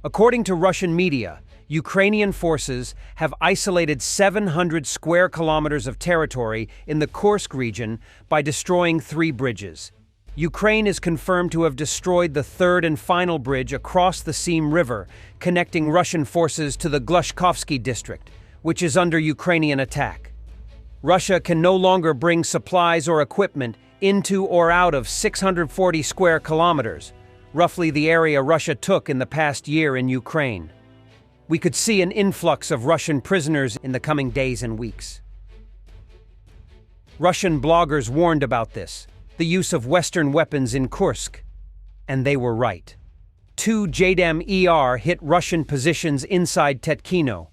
According to Russian media, Ukrainian forces have isolated 700 square kilometers of territory in the KURSK region by destroying 3 bridges. Ukraine is confirmed to have destroyed the third and final bridge across the SEYM River, connecting Russian forces to the Glushkovsky district, which is under Ukrainian attack. Russia can no longer bring supplies or equipment into or out of 640 square kilometers, roughly the area Russia took in the past year in Ukraine. We could see an influx of Russian prisoners in the coming days and weeks. Russian bloggers warned about this, the use of Western weapons in KURSK, and they were right. 2 JDAM-ER hit Russian positions inside Tetkino.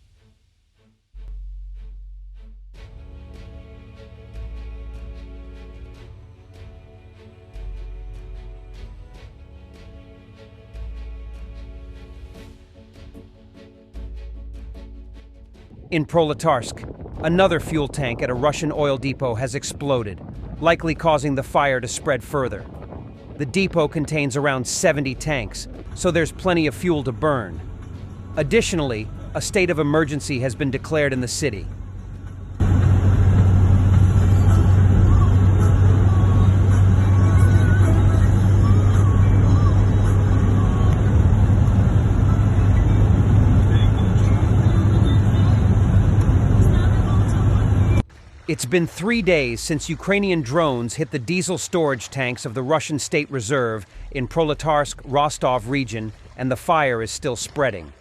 In Proletarsk, another fuel tank at a Russian oil depot has exploded, likely causing the fire to spread further. The depot contains around 70 tanks, so there's plenty of fuel to burn. Additionally, a state of emergency has been declared in the city. It's been 3 days since Ukrainian drones hit the diesel storage tanks of the Russian State Reserve in Proletarsk, Rostov region, and the fire is still spreading.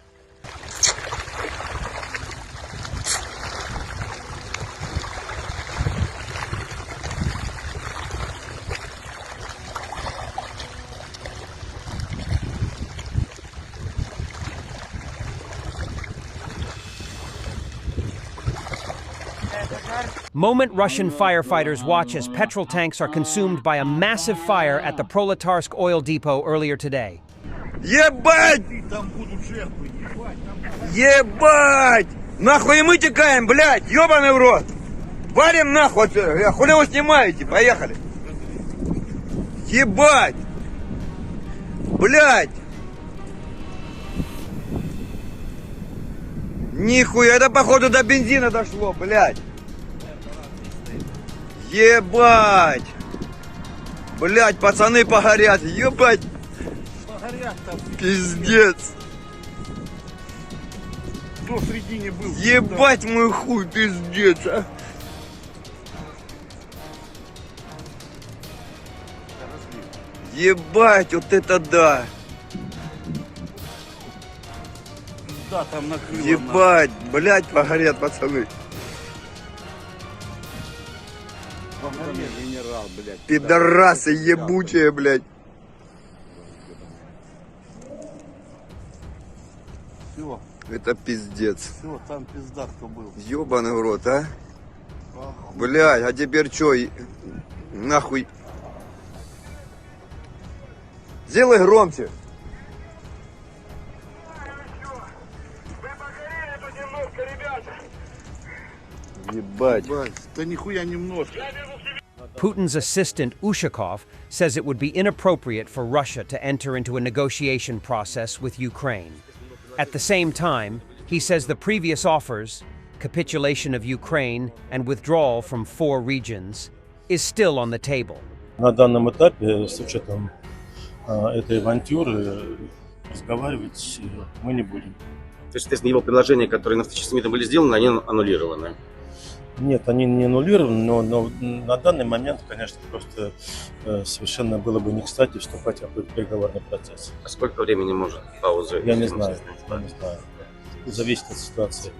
Moment Russian firefighters watch as petrol tanks are consumed by a massive fire at the Proletarsk oil depot earlier today. Ебать! Ебать! Нахуй и мы текаем, блядь! Ёбаный в рот! Валим нахуй отсюда! Хули вы снимаете? Поехали! Ебать! Блядь! Нихуя, это походу до бензина дошло, блядь! Ебать! Блядь, пацаны погорят, ебать! Пиздец! Кто в середине был? Ебать мой хуй, пиздец, а! Ебать, вот это да! Да, там накрыло. Ебать, блядь, погорят, пацаны! Генерал, блядь. Пидорасы ебучие, блядь! Все, Это пиздец. все, там пизда кто был. Ёбаный в рот, а? Блядь, а теперь чё? Нахуй. Сделай громче. Ебать. Да нихуя немножко. Putin's assistant, Ushakov, says it would be inappropriate for Russia to enter into a negotiation process with Ukraine. At the same time, he says the previous offers, capitulation of Ukraine and withdrawal from 4 regions, is still on the table. На данном этапе, с учетом этой авантюры, разговаривать мы не будем. То есть, его предложения, которые на встрече с МИДом были сделаны, они аннулированы? Нет, они не аннулированы, но на данный момент, конечно, просто совершенно было бы не кстати вступать в какой-то переговорный процесс. А сколько времени может пауза? Я не знаю. Зависит от ситуации,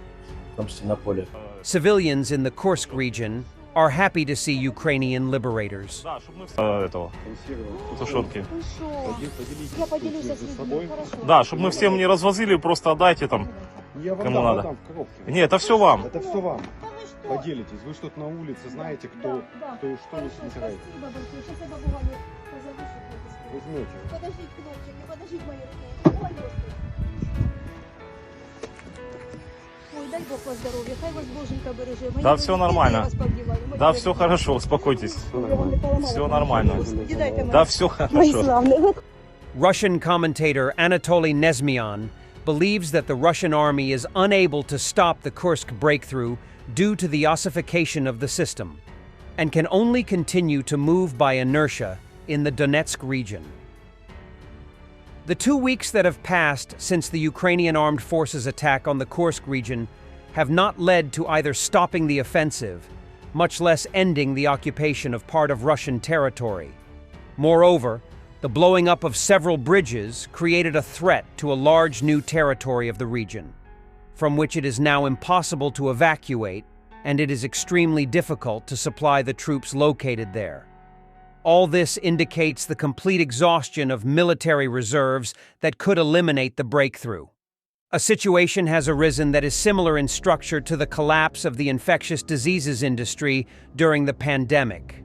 в том числе на поле. Civilians in the Kursk region are happy to see Ukrainian liberators. Этого тушенки. Я поделюсь с собой. Да, чтобы мы всем не развозили, просто отдайте там, кому надо. Не, это все вам. Это все вам. Поделитесь. Вы что-то на улице знаете, кто и что вы собираете. Возьмете. Подождите, кнопчик, не подождите мои руки. Ой, дай Бог вас здоровья, хай вас Боженька береже. Да, все нормально. Да, все хорошо, успокойтесь. Все нормально. Да, все хорошо. Russian commentator Anatoly Nezmian believes that the Russian army is unable to stop the Kursk breakthrough due to the ossification of the system, and can only continue to move by inertia in the Donetsk region. The 2 weeks that have passed since the Ukrainian armed forces' attack on the Kursk region have not led to either stopping the offensive, much less ending the occupation of part of Russian territory. Moreover, the blowing up of several bridges created a threat to a large new territory of the region, from which it is now impossible to evacuate, and it is extremely difficult to supply the troops located there. All this indicates the complete exhaustion of military reserves that could eliminate the breakthrough. A situation has arisen that is similar in structure to the collapse of the infectious diseases industry during the pandemic.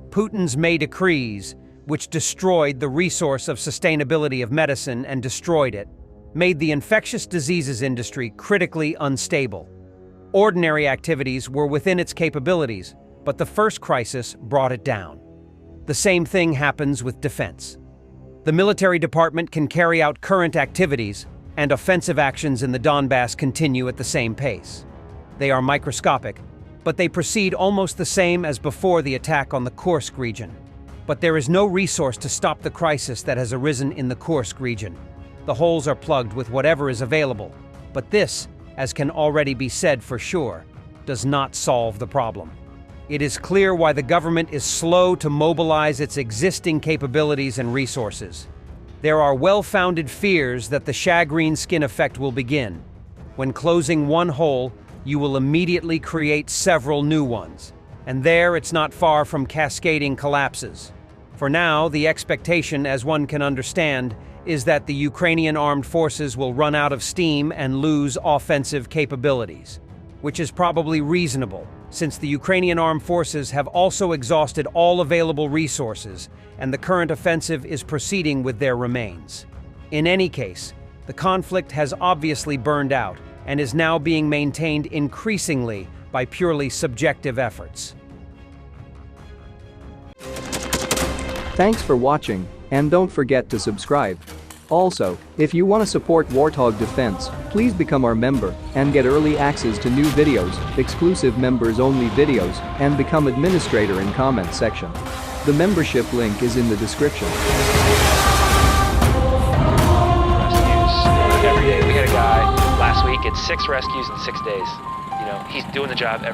Putin's May decrees, which destroyed the resource of sustainability of medicine and destroyed it, made the infectious diseases industry critically unstable. Ordinary activities were within its capabilities, but the first crisis brought it down. The same thing happens with defense. The military department can carry out current activities, and offensive actions in the Donbass continue at the same pace. They are microscopic, but they proceed almost the same as before the attack on the Kursk region. But there is no resource to stop the crisis that has arisen in the Kursk region. The holes are plugged with whatever is available, but this, as can already be said for sure, does not solve the problem. It is clear why the government is slow to mobilize its existing capabilities and resources. There are well-founded fears that the shagreen skin effect will begin. When closing one hole, you will immediately create several new ones, and there it's not far from cascading collapses. For now, the expectation, as one can understand, is that the Ukrainian armed forces will run out of steam and lose offensive capabilities, which is probably reasonable, since the Ukrainian armed forces have also exhausted all available resources, and the current offensive is proceeding with their remains. In any case, the conflict has obviously burned out and is now being maintained increasingly by purely subjective efforts. Thanks for watching, and don't forget to subscribe. Also, if you want to support Warthog Defense, please become our member and get early access to new videos, exclusive members-only videos, and become administrator in comment section. The membership link is in the description. Rescues every day. We had a guy last week at 6 rescues in 6 days. You know, he's doing the job every